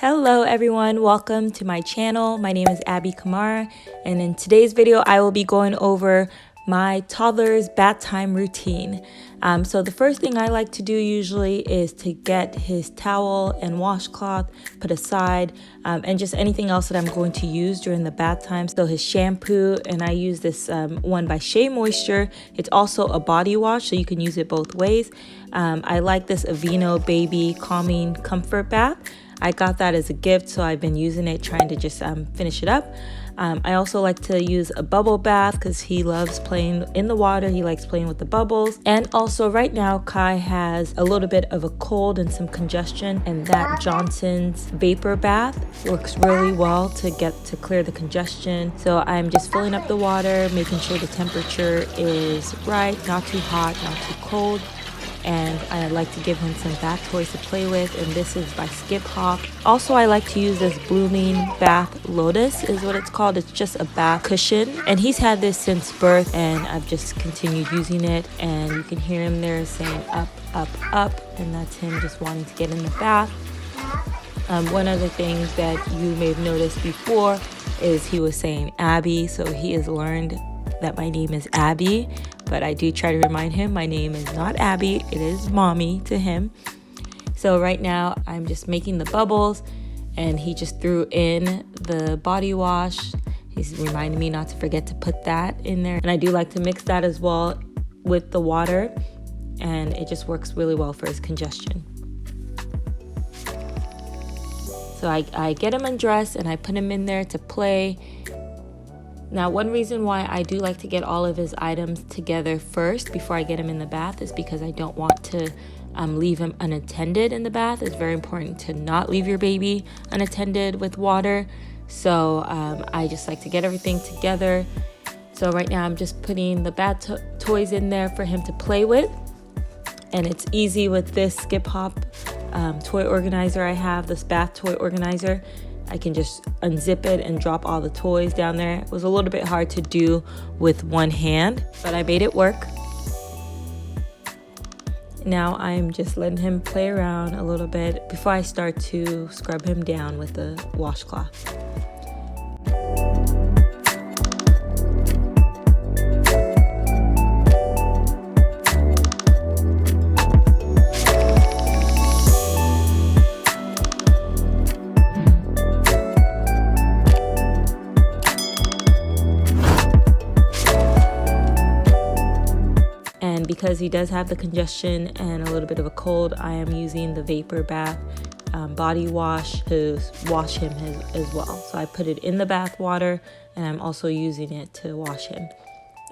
Hello everyone, welcome to my channel. My name is Abie Kamara, and in today's video I will be going over my toddler's bath time routine. So the first thing I like to do usually is to get his towel and washcloth put aside, and just anything else that I'm going to use during the bath time. So his shampoo, and I use this one by Shea Moisture. It's also a body wash, so you can use it both ways. I like this Aveeno Baby Calming Comfort Bath. I got that as a gift, so I've been using it, trying to just finish it up. I also like to use a bubble bath because he loves playing in the water. He likes playing with the bubbles. And also right now, Kai has a little bit of a cold and some congestion, and that Johnson's vapor bath works really well to clear the congestion. So I'm just filling up the water, making sure the temperature is right, not too hot, not too cold. And I like to give him some bath toys to play with, and this is by Skip Hop. Also, I like to use this Blooming Bath Lotus is what it's called. It's just a bath cushion, and he's had this since birth, and I've just continued using it. And you can hear him there saying up, up, up, and that's him just wanting to get in the bath. One other thing that you may have noticed before is he was saying Abie, so he has learned that my name is Abie, but I do try to remind him my name is not Abie, it is Mommy to him. So right now I'm just making the bubbles, and he just threw in the body wash. He's reminding me not to forget to put that in there, and I do like to mix that as well with the water, and it just works really well for his congestion. So I get him undressed and I put him in there to play. Now, one reason why I do like to get all of his items together first before I get him in the bath is because I don't want to leave him unattended in the bath. It's very important to not leave your baby unattended with water. So I just like to get everything together. So right now I'm just putting the bath toys in there for him to play with. And it's easy with this Skip Hop toy organizer I have, this bath toy organizer. I can just unzip it and drop all the toys down there. It was a little bit hard to do with one hand, but I made it work. Now I'm just letting him play around a little bit before I start to scrub him down with the washcloth. And because he does have the congestion and a little bit of a cold, I am using the vapor bath body wash to wash him as well. So I put it in the bath water, and I'm also using it to wash him.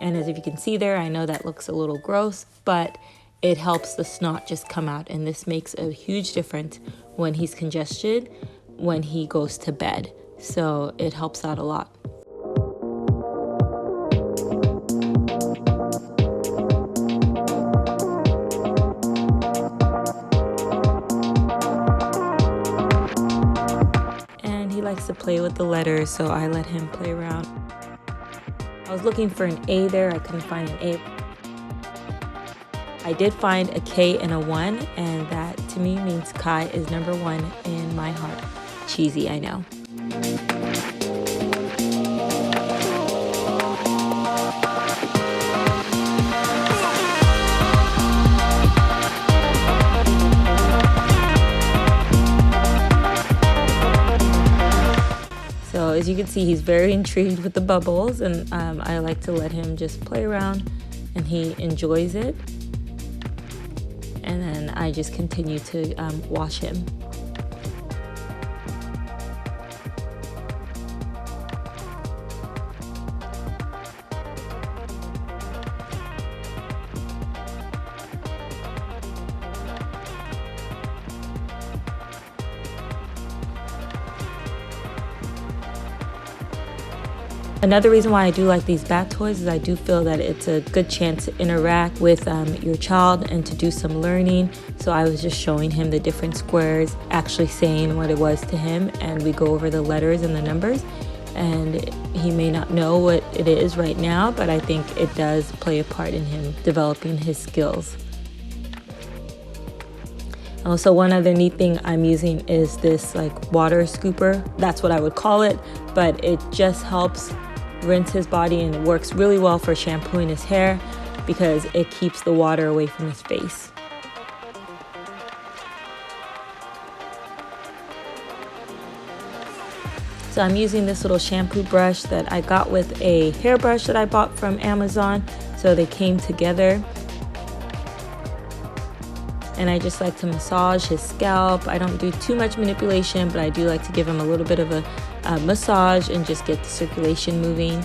And as if you can see there, I know that looks a little gross, but it helps the snot just come out. And this makes a huge difference when he's congested, when he goes to bed. So it helps out a lot. Likes to play with the letters, so I let him play around. I was looking for an A there, I couldn't find an A. I did find a K and a 1, and that to me means Kai is number 1 in my heart. Cheesy, I know. So as you can see, he's very intrigued with the bubbles, and I like to let him just play around, and he enjoys it. And then I just continue to wash him. Another reason why I do like these bath toys is I do feel that it's a good chance to interact with your child and to do some learning. So I was just showing him the different squares, actually saying what it was to him, and we go over the letters and the numbers. And he may not know what it is right now, but I think it does play a part in him developing his skills. Also, one other neat thing I'm using is this like water scooper. That's what I would call it, but it just helps rinse his body, and it works really well for shampooing his hair because it keeps the water away from his face. So I'm using this little shampoo brush that I got with a hairbrush that I bought from Amazon. So they came together. And I just like to massage his scalp. I don't do too much manipulation, but I do like to give him a little bit of a massage and just get the circulation moving.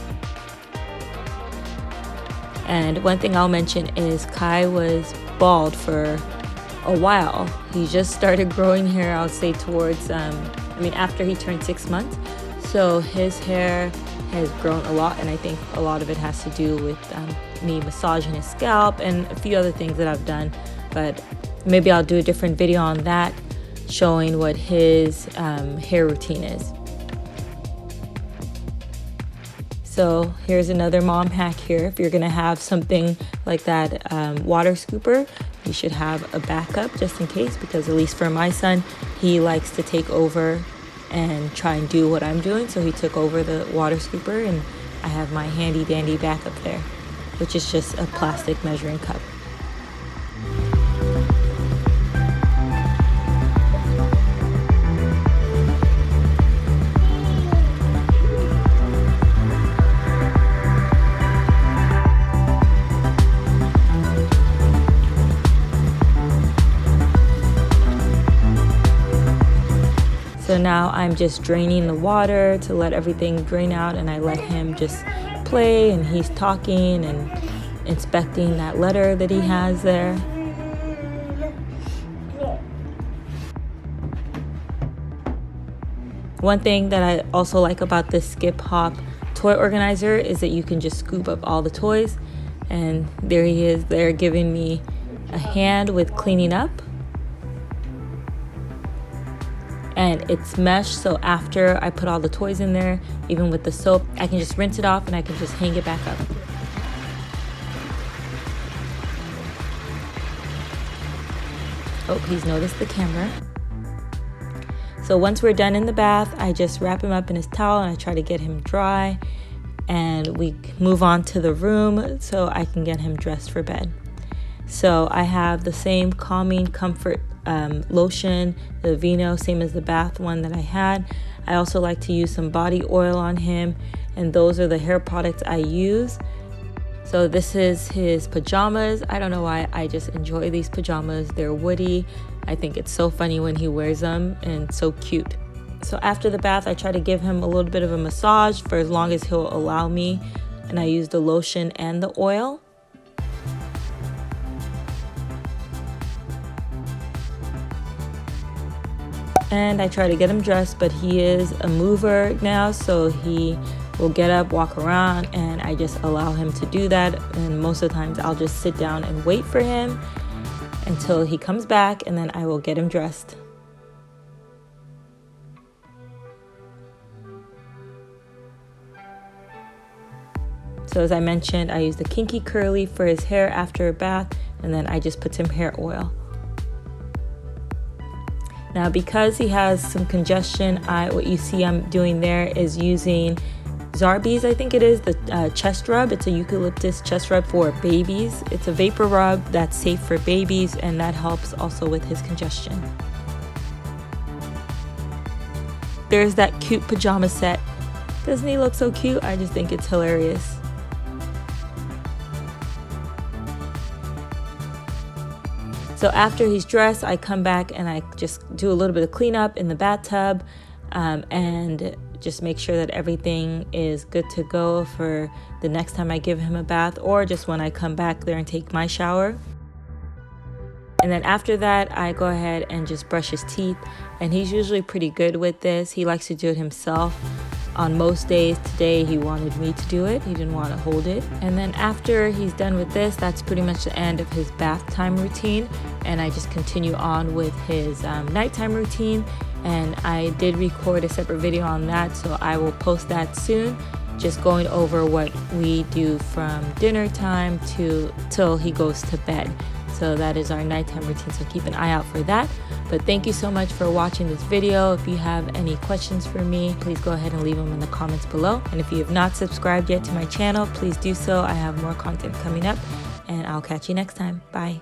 And one thing I'll mention is Kai was bald for a while. He just started growing hair, I would say towards, after he turned 6 months. So his hair has grown a lot, and I think a lot of it has to do with me massaging his scalp and a few other things that I've done. But maybe I'll do a different video on that, showing what his hair routine is. So here's another mom hack here. If you're gonna have something like that water scooper, you should have a backup just in case, because at least for my son, he likes to take over and try and do what I'm doing. So he took over the water scooper, and I have my handy dandy backup there, which is just a plastic measuring cup. So now I'm just draining the water to let everything drain out, and I let him just play, and he's talking and inspecting that letter that he has there. One thing that I also like about this Skip Hop toy organizer is that you can just scoop up all the toys, and there he is there giving me a hand with cleaning up. And it's mesh, so after I put all the toys in there, even with the soap, I can just rinse it off and I can just hang it back up. Oh, he's noticed the camera. So once we're done in the bath, I just wrap him up in his towel and I try to get him dry, and we move on to the room so I can get him dressed for bed. So I have the same calming comfort lotion, the Vino, same as the bath one that I had. I also like to use some body oil on him, and those are the hair products I use. So this is his pajamas. I don't know why, I just enjoy these pajamas. They're woody. I think it's so funny when he wears them, and so cute. So after the bath, I try to give him a little bit of a massage for as long as he'll allow me, and I use the lotion and the oil. And I try to get him dressed, but he is a mover now, so he will get up, walk around, and I just allow him to do that. And most of the times I'll just sit down and wait for him until he comes back, and then I will get him dressed. So as I mentioned, I use the Kinky Curly for his hair after a bath, and then I just put some hair oil. Now, because he has some congestion, what you see I'm doing there is using Zarbee's, I think it is, the chest rub. It's a eucalyptus chest rub for babies. It's a vapor rub that's safe for babies, and that helps also with his congestion. There's that cute pajama set. Doesn't he look so cute? I just think it's hilarious. So after he's dressed, I come back and I just do a little bit of cleanup in the bathtub, and just make sure that everything is good to go for the next time I give him a bath, or just when I come back there and take my shower. And then after that, I go ahead and just brush his teeth, and he's usually pretty good with this. He likes to do it himself on most days. Today he wanted me to do it. He didn't want to hold it. And then after he's done with this, that's pretty much the end of his bath time routine, and I just continue on with his nighttime routine. And I did record a separate video on that, so I will post that soon, just going over what we do from dinner time till he goes to bed. So that is our nighttime routine, so keep an eye out for that. But thank you so much for watching this video. If you have any questions for me, please go ahead and leave them in the comments below. And if you have not subscribed yet to my channel, please do so. I have more content coming up, and I'll catch you next time. Bye.